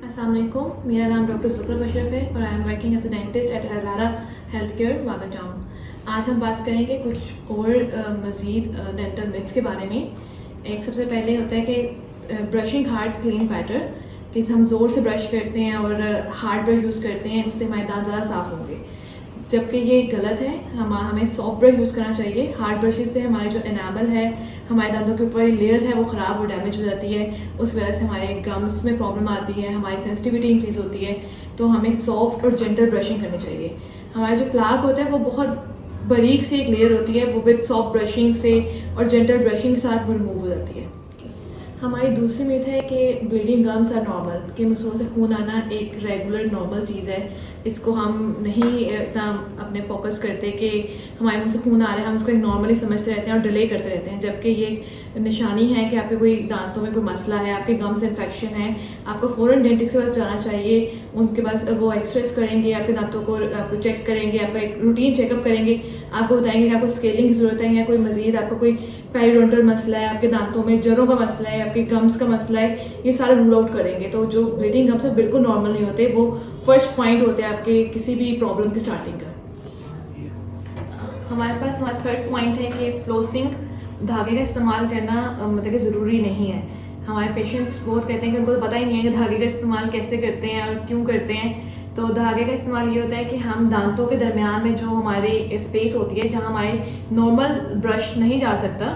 अस्सलाम वालेकुम, मेरा नाम डॉक्टर ज़ुहरा बशर है और I am working as a dentist at Alara health care Wagah town. आज हम बात करेंगे कुछ और मज़ीद डेंटल मिथ्स के बारे में। एक सबसे पहले होता है कि ब्रशिंग हार्ड क्लीन पैटर, कि हम ज़ोर से ब्रश करते हैं और हार्ड ब्रश यूज़ करते हैं, उससे हमारे दांत ज़्यादा साफ़ होंगे, जबकि ये गलत है। हमें सॉफ्ट ब्रश यूज़ करना चाहिए। हार्ड ब्रशेस से हमारे जो एनामल है, हमारे दांतों के ऊपर लेयर है, वो ख़राब और डैमेज हो जाती है। उसकी वजह से हमारे गम्स में प्रॉब्लम आती है, हमारी सेंसिटिविटी इंक्रीज होती है। तो हमें सॉफ्ट और जेंटल ब्रशिंग करनी चाहिए। हमारा जो प्लाक होता है वो बहुत बारीक सी एक लेयर होती है, वो विद सॉफ्ट ब्रशिंग से और जेंटल ब्रशिंग के साथ वो रिमूव हो जाती है। हमारी दूसरी मिथ है कि ब्लीडिंग गम्स आर नॉर्मल, कि मसूड़ों से खून आना एक रेगुलर नॉर्मल चीज़ है। इसको हम नहीं इतना अपने फोकस करते कि हमारे मुंह से खून आ रहा है, हम उसको एक नॉर्मली समझते रहते हैं और डिले करते रहते हैं, जबकि ये निशानी है कि आपके कोई दांतों में कोई मसला है, आपके गम्स इन्फेक्शन है। आपको फ़ौरन डेंटिस्ट के पास जाना चाहिए। उनके पास वो एक्सरेस करेंगे, आपके दांतों को आपको चेक करेंगे, आपका एक रूटीन चेकअप करेंगे, आपको बताएंगे कि आपको स्केलिंग की ज़रूरत है या कोई मजीद आपको कोई पेरिडोंटल मसला है, आपके दांतों में जड़ों का मसला है, आपके गम्स का मसला है, ये सारा रूल आउट करेंगे। तो जो ब्लीडिंग गम्स है बिल्कुल नॉर्मल नहीं होते, वो फर्स्ट पॉइंट होते हैं आपके किसी भी प्रॉब्लम की स्टार्टिंग का। हमारा थर्ड पॉइंट है कि फ्लोसिंग, धागे का इस्तेमाल करना मतलब कि ज़रूरी नहीं है। हमारे पेशेंट्स बहुत कहते हैं कि उनको तो पता ही नहीं है कि धागे का इस्तेमाल कैसे करते हैं और क्यों करते हैं। तो धागे का इस्तेमाल ये होता है कि हम दांतों के दरमियान में जो हमारी स्पेस होती है, जहाँ हमारे नॉर्मल ब्रश नहीं जा सकता,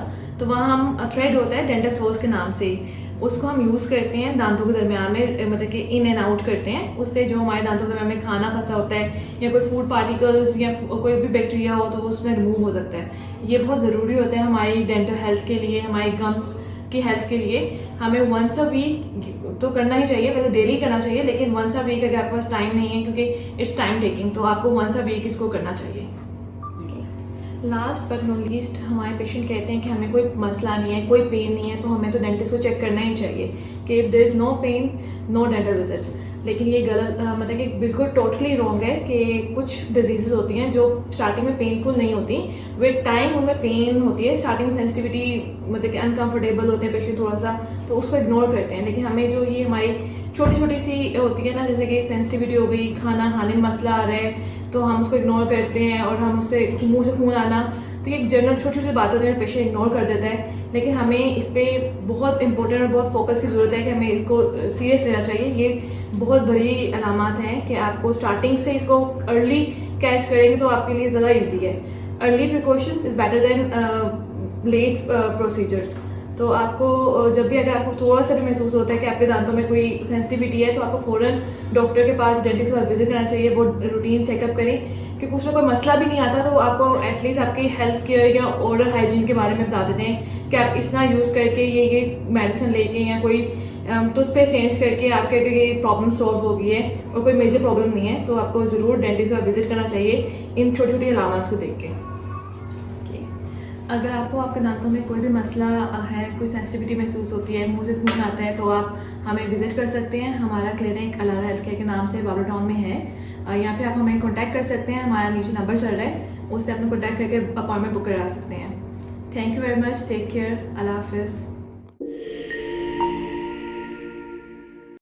तो वहाँ हम थ्रेड होता है डेंटल फ्लोस के नाम से, उसको हम यूज़ करते हैं दांतों के दरमियान में, मतलब कि इन एंड आउट करते हैं। उससे जो हमारे दांतों के दरमियान में खाना फंसा होता है या कोई फूड पार्टिकल्स या कोई भी बैक्टीरिया हो तो वो उसमें रिमूव हो सकता है। ये बहुत ज़रूरी होता है हमारी डेंटल हेल्थ के लिए, हमारी गम्स की हेल्थ के लिए। हमें वंस अ वीक तो करना ही चाहिए, वैसे डेली करना चाहिए, लेकिन वंस अ वीक अगर आपके पास टाइम नहीं है, क्योंकि इट्स टाइम टेकिंग, तो आपको वंस अ वीक इसको करना चाहिए। लास्ट बट नॉट लीस्ट, हमारे पेशेंट कहते हैं कि हमें कोई मसला नहीं है, कोई पेन नहीं है, तो हमें तो डेंटिस्ट को चेक करना ही चाहिए कि if there is no pain no dental visit. लेकिन ये गलत मतलब कि बिल्कुल टोटली रॉन्ग है कि कुछ डिजीज़ होती हैं जो स्टार्टिंग में पेनफुल नहीं होती, विद टाइम उनमें पेन होती है। स्टार्टिंग सेंसिटिविटी मतलब कि अनकंफर्टेबल होते हैं पेशेंट थोड़ा सा, तो उसको इग्नोर करते हैं। लेकिन हमें जो ये हमारी छोटी छोटी सी होती है ना, जैसे कि सेंसिटिविटी हो गई, खाना खाने में मसला आ रहा है, तो हम उसको इग्नोर करते हैं और हम उससे मुंह से खून आना, तो ये जनरल छोटी छोटी बात होती है, पेशेंट इग्नोर कर देता है। लेकिन हमें इस पर बहुत इंपॉर्टेंट और बहुत फोकस की ज़रूरत है कि हमें इसको सीरियस लेना चाहिए। ये बहुत बड़ी अलामात हैं कि आपको स्टार्टिंग से इसको अर्ली कैच करेंगे तो आपके लिए ज़्यादा ईजी है। Early precautions is better than late procedures. तो आपको जब भी अगर आपको थोड़ा सा भी महसूस होता है कि आपके दांतों में कोई सेंसिटिविटी है, तो आपको फ़ौरन डॉक्टर के पास, डेंटिस्ट के पास विजिट करना चाहिए। वो रूटीन चेकअप करें, क्योंकि उसमें कोई मसला भी नहीं आता, तो आपको एटलीस्ट आपकी हेल्थ केयर या ओरल हाइजीन के बारे में बता देते हैं कि आप इतना यूज़ करके ये मेडिसिन लेके या कोई टूथपेस्ट चेंज करके आपके ये प्रॉब्लम सॉल्व हो गई है और कोई मेजर प्रॉब्लम नहीं है, तो आपको ज़रूर डेंटिस्ट का विजिट करना चाहिए इन छोटी छोटी अलामत को देख के। अगर आपको आपके दांतों में कोई भी मसला है, कोई सेंसिटिविटी महसूस होती है, मुंह से खून आता है, तो आप हमें विजिट कर सकते हैं। हमारा क्लिनिक अलारा हेल्थ केयर के नाम से वागा टाउन में है। यहाँ पे आप हमें कांटेक्ट कर सकते हैं, हमारा नीचे नंबर चल रहा है, उससे अपने कांटेक्ट करके अपॉइंटमेंट बुक करा सकते हैं। Thank you very much, take care, अल्लाह हाफिज़।